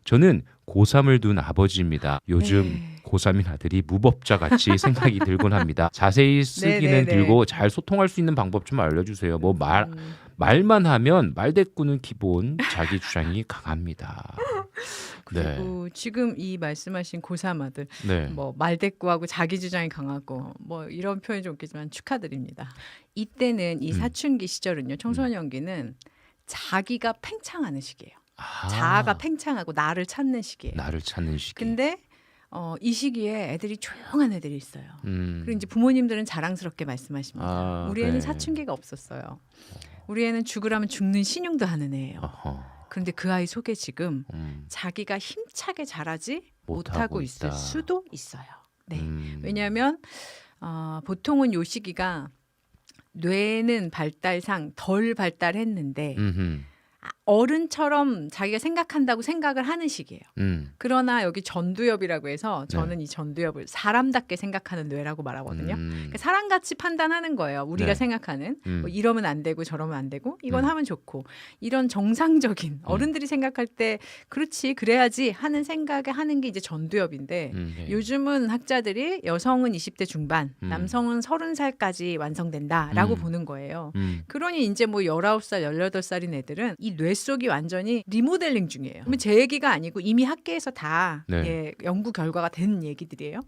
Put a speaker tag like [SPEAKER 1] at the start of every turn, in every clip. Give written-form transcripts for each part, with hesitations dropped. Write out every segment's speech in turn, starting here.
[SPEAKER 1] 저는 고3을 둔 아버지입니다. 요즘
[SPEAKER 2] 네.
[SPEAKER 1] 고3인 아들이 무법자 같이 생각이 들곤 합니다. 자세히 쓰기는
[SPEAKER 2] 네네네.
[SPEAKER 1] 길고 잘 소통할 수 있는 방법 좀 알려주세요. 뭐 말만 하면 말대꾸는 기본, 자기 주장이 강합니다.
[SPEAKER 2] 그리고 지금 이 말씀하신 고3 아들
[SPEAKER 1] 네.
[SPEAKER 2] 뭐 말대꾸하고 자기 주장이 강하고 뭐 이런 표현이 좀 웃기지만 축하드립니다. 이때는 이 사춘기 시절은요. 청소년기는 자기가 팽창하는 시기예요. 자아가 팽창하고 나를 찾는 시기예요.
[SPEAKER 1] 나를 찾는 시기.
[SPEAKER 2] 근데 이 시기에 애들이 조용한 애들이 있어요. 그리고 이제 부모님들은 자랑스럽게 말씀하십니다. 우리 애는
[SPEAKER 1] 네.
[SPEAKER 2] 사춘기가 없었어요. 우리 애는 죽으라면 죽는 신용도 하는 애예요. 그런데 그 아이 속에 지금 자기가 힘차게 자라지 못하고 있을
[SPEAKER 1] 있다.
[SPEAKER 2] 수도 있어요. 네. 왜냐하면 보통은 요 시기가 뇌는 발달상 덜 발달했는데 어른처럼 자기가 생각한다고 생각을 하는 시기예요. 그러나 여기 전두엽이라고 해서 저는 이 전두엽을 사람답게 생각하는 뇌라고 말하거든요. 그러니까 사람같이 판단하는 거예요. 우리가
[SPEAKER 1] 네.
[SPEAKER 2] 생각하는 뭐 이러면 안 되고 저러면 안 되고 이건 하면 좋고 이런 정상적인 어른들이 생각할 때 그렇지 그래야지 하는 생각에 하는 게 이제 전두엽인데
[SPEAKER 1] 네.
[SPEAKER 2] 요즘은 학자들이 여성은 20대 중반 남성은 30살까지 완성된다라고 보는 거예요. 그러니 이제 뭐 19살 18살인 애들은 이 뇌 속이 완전히 리모델링 중이에요. 그러면 제 얘기가 아니고 이미 학계에서 다
[SPEAKER 1] 네.
[SPEAKER 2] 예, 연구 결과가 된 얘기들이에요.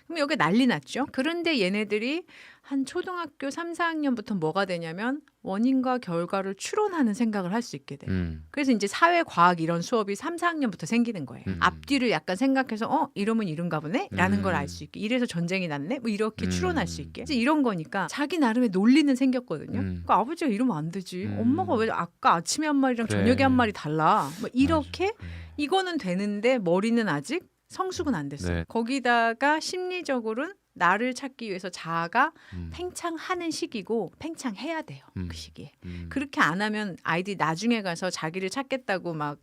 [SPEAKER 2] 그럼 여기 난리 났죠. 그런데 얘네들이 한 초등학교 3, 4학년부터 뭐가 되냐면 원인과 결과를 추론하는 생각을 할 수 있게 돼요. 그래서 이제 사회과학 이런 수업이 3, 4학년부터 생기는 거예요. 앞뒤를 약간 생각해서 이러면 이런가 보네? 라는 걸 알 수 있게. 이래서 전쟁이 났네? 뭐 이렇게 추론할 수 있게. 이제 이런 거니까 자기 나름의 논리는 생겼거든요. 그러니까 아버지가 이러면 안 되지. 엄마가 왜 아까 아침에 한 말이랑
[SPEAKER 1] 그래.
[SPEAKER 2] 저녁에 한 말이 달라. 뭐 이렇게 이거는 되는데 머리는 아직 성숙은 안 됐어요.
[SPEAKER 1] 네.
[SPEAKER 2] 거기다가 심리적으로는 나를 찾기 위해서 자아가 팽창하는 시기고 팽창해야 돼요. 그 시기에. 그렇게 안 하면 아이들이 나중에 가서 자기를 찾겠다고 막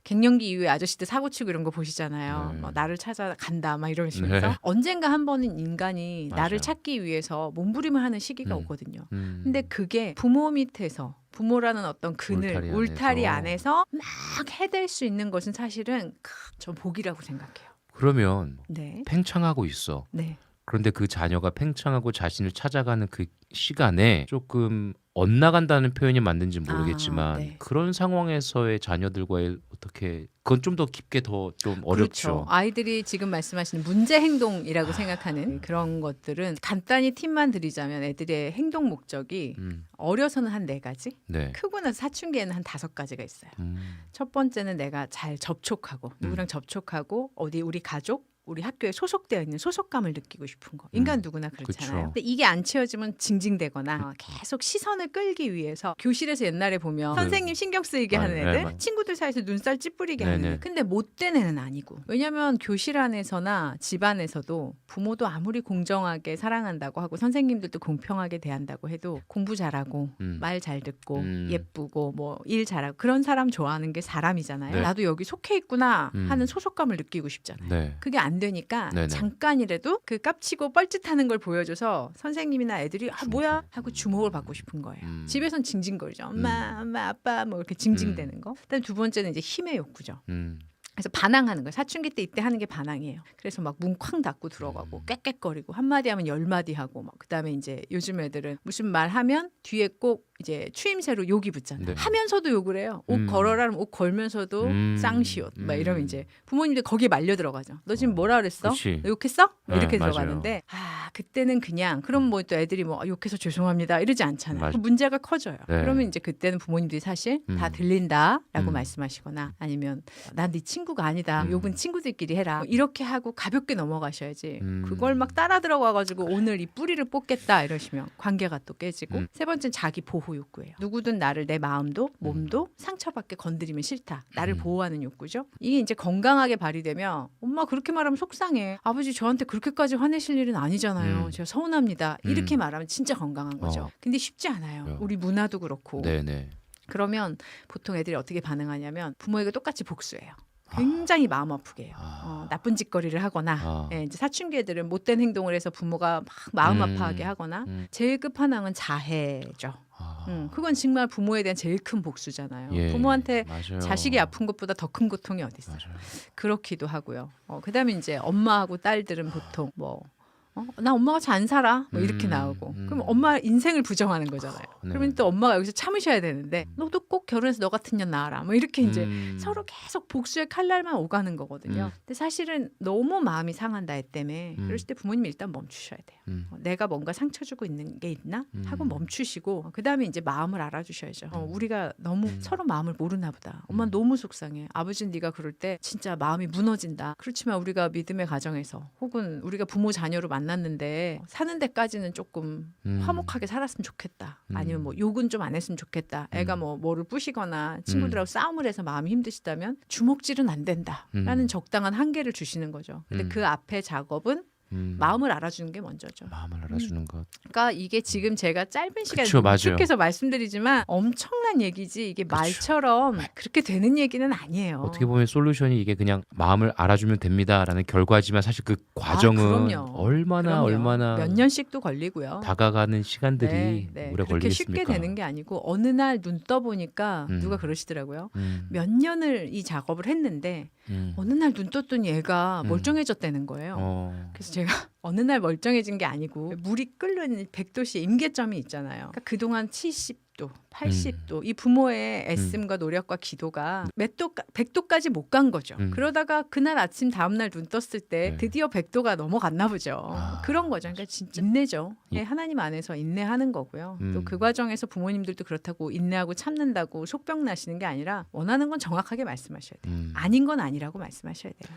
[SPEAKER 2] 갱년기 이후에 아저씨들 사고치고 이런 거 보시잖아요.
[SPEAKER 1] 네.
[SPEAKER 2] 뭐 나를 찾아간다 막 이러시면서
[SPEAKER 1] 네.
[SPEAKER 2] 언젠가 한 번은 인간이
[SPEAKER 1] 맞아요.
[SPEAKER 2] 나를 찾기 위해서 몸부림을 하는 시기가 오거든요. 근데
[SPEAKER 1] 음.
[SPEAKER 2] 그게 부모 밑에서 부모라는 어떤 그늘, 울타리 안에서 막 해댈 수 있는 것은 사실은 전 복이라고 생각해요.
[SPEAKER 1] 그러면
[SPEAKER 2] 네.
[SPEAKER 1] 팽창하고 있어.
[SPEAKER 2] 네.
[SPEAKER 1] 그런데 그 자녀가 팽창하고 자신을 찾아가는 그 시간에 조금 엇나간다는 표현이 맞는지 모르겠지만
[SPEAKER 2] 네.
[SPEAKER 1] 그런 상황에서의 자녀들과의 어떻게 그건 좀 더 깊게 더 좀 어렵죠.
[SPEAKER 2] 그렇죠. 아이들이 지금 말씀하시는 문제 행동이라고 생각하는 그런 것들은 간단히 팁만 드리자면 애들의 행동 목적이 어려서는 한 4가지,
[SPEAKER 1] 네.
[SPEAKER 2] 크고 나서 사춘기에는 한 5가지가 있어요. 첫 번째는 내가 잘 접촉하고 누구랑 접촉하고 어디 우리 가족 우리 학교에 소속되어 있는 소속감을 느끼고 싶은 거. 인간 누구나 그렇잖아요.
[SPEAKER 1] 그쵸.
[SPEAKER 2] 근데 이게 안 채워지면 징징대거나 계속 시선을 끌기 위해서 교실에서 옛날에 보면 선생님 신경 쓰이게 하는
[SPEAKER 1] 네,
[SPEAKER 2] 애들,
[SPEAKER 1] 맞아요.
[SPEAKER 2] 친구들 사이에서 눈살 찌푸리게 하는
[SPEAKER 1] 네네.
[SPEAKER 2] 애들. 근데 못된 애는 아니고. 왜냐하면 교실 안에서나 집안에서도 부모도 아무리 공정하게 사랑한다고 하고 선생님들도 공평하게 대한다고 해도 공부 잘하고 말 잘 듣고 예쁘고 뭐 일 잘하고 그런 사람 좋아하는 게 사람이잖아요.
[SPEAKER 1] 네.
[SPEAKER 2] 나도 여기 속해 있구나 하는 소속감을 느끼고 싶잖아요.
[SPEAKER 1] 네.
[SPEAKER 2] 그게 안 되니까
[SPEAKER 1] 네네.
[SPEAKER 2] 잠깐이라도 그 깝치고 뻘짓하는 걸 보여줘서 선생님이나 애들이 뭐야 하고 주목을 받고 싶은 거예요. 집에선 징징거리죠. 엄마, 아빠 뭐 이렇게 징징대는 거. 그다음 두 번째는 이제 힘의 욕구죠. 그래서 반항하는 거예요. 사춘기 때 이때 하는 게 반항이에요. 그래서 막 문 쾅 닫고 들어가고 꽥꽥거리고 한마디 하면 10마디 하고 막 그다음에 이제 요즘 애들은 무슨 말 하면 뒤에 꼭 이제 추임새로 욕이 붙잖아요.
[SPEAKER 1] 네.
[SPEAKER 2] 하면서도 욕을 해요. 옷 걸어라 하면 옷 걸면서도 쌍시옷 막 이러면 이제 부모님들 거기에 말려 들어가죠. 너 지금 뭐라 그랬어?
[SPEAKER 1] 그치.
[SPEAKER 2] 너 욕했어?
[SPEAKER 1] 네,
[SPEAKER 2] 이렇게
[SPEAKER 1] 맞아요.
[SPEAKER 2] 들어가는데 그때는 그냥 그럼 뭐 또 애들이 뭐 욕해서 죄송합니다 이러지 않잖아요.
[SPEAKER 1] 맞아.
[SPEAKER 2] 문제가 커져요.
[SPEAKER 1] 네.
[SPEAKER 2] 그러면 이제 그때는 부모님들이 사실 다 들린다라고 말씀하시거나 아니면 난 네 친구가 아니다. 욕은 친구들끼리 해라. 뭐 이렇게 하고 가볍게 넘어가셔야지. 그걸 막 따라 들어가가지고 오늘 이 뿌리를 뽑겠다 이러시면 관계가 또 깨지고 세 번째는 자기 보호 욕구예요. 누구든 나를 내 마음도 몸도 상처받게 건드리면 싫다. 나를 보호하는 욕구죠. 이게 이제 건강하게 발휘되면 엄마 그렇게 말하면 속상해. 아버지 저한테 그렇게까지 화내실 일은 아니잖아요. 제가 서운합니다. 이렇게 말하면 진짜 건강한 거죠. 근데 쉽지 않아요. 우리 문화도 그렇고.
[SPEAKER 1] 네네.
[SPEAKER 2] 그러면 보통 애들이 어떻게 반응하냐면 부모에게 똑같이 복수해요. 굉장히 마음 아프게 해요. 나쁜 짓거리를 하거나 예, 이제 사춘기 애들은 못된 행동을 해서 부모가 막 마음 아파하게 하거나 제일 끝판왕은 자해죠. 그건 정말 부모에 대한 제일 큰 복수잖아요.
[SPEAKER 1] 예,
[SPEAKER 2] 부모한테
[SPEAKER 1] 맞아요.
[SPEAKER 2] 자식이 아픈 것보다 더 큰 고통이 어디 있어요.
[SPEAKER 1] 맞아요.
[SPEAKER 2] 그렇기도 하고요. 그다음에 이제 엄마하고 딸들은 보통 뭐 나 엄마가 잘 안 살아 뭐 이렇게 나오고 그럼 엄마 인생을 부정하는 거잖아요.
[SPEAKER 1] 네.
[SPEAKER 2] 그러면 또 엄마가 여기서 참으셔야 되는데 너도 꼭 결혼해서 너 같은 년 낳아라 뭐 이렇게 이제 서로 계속 복수의 칼날만 오가는 거거든요. 근데 사실은 너무 마음이 상한다 애 때문에 그러실 때 부모님이 일단 멈추셔야 돼요. 내가 뭔가 상처 주고 있는 게 있나 하고 멈추시고 그다음에 이제 마음을 알아주셔야죠. 우리가 너무 서로 마음을 모르나 보다. 엄마 너무 속상해. 아버지는 네가 그럴 때 진짜 마음이 무너진다. 그렇지만 우리가 믿음의 가정에서 혹은 우리가 부모 자녀로 만났는데 사는 데까지는 조금 화목하게 살았으면 좋겠다. 아니면 뭐 욕은 좀 안 했으면 좋겠다. 애가 뭐 뭐를 부시거나 친구들하고 싸움을 해서 마음이 힘드시다면 주먹질은 안 된다라는 적당한 한계를 주시는 거죠. 근데 그 앞에 작업은 마음을 알아주는 게 먼저죠.
[SPEAKER 1] 마음을 알아주는 것.
[SPEAKER 2] 그러니까 이게 지금 제가 짧은 시간에
[SPEAKER 1] 그쵸, 맞아요.
[SPEAKER 2] 축해서 말씀드리지만 엄청난 얘기지 이게 말처럼 그렇게 되는 얘기는 아니에요.
[SPEAKER 1] 어떻게 보면 솔루션이 이게 그냥 마음을 알아주면 됩니다라는 결과지만 사실 그 과정은
[SPEAKER 2] 그럼요.
[SPEAKER 1] 얼마나
[SPEAKER 2] 몇 년씩도 걸리고요.
[SPEAKER 1] 다가가는 시간들이 오래
[SPEAKER 2] 그렇게
[SPEAKER 1] 걸리겠습니까?
[SPEAKER 2] 쉽게 되는 게 아니고 어느 날 눈 떠보니까 누가 그러시더라고요. 몇 년을 이 작업을 했는데 어느 날 눈 떴더니 얘가 멀쩡해졌다는 거예요. 그래서 제가 어느 날 멀쩡해진 게 아니고 물이 끓는 100도씨 임계점이 있잖아요. 그러니까 그동안 70도, 80도 이 부모의 애씀과 노력과 기도가 몇 도, 100도까지 못 간 거죠. 그러다가 그날 아침 다음날 눈 떴을 때 드디어 100도가 넘어갔나 보죠. 그런 거죠. 그러니까 진짜 인내죠. 하나님 안에서 인내하는 거고요. 또 그 과정에서 부모님들도 그렇다고 인내하고 참는다고 속병 나시는 게 아니라 원하는 건 정확하게 말씀하셔야 돼요. 아닌 건 아니라고 말씀하셔야 돼요.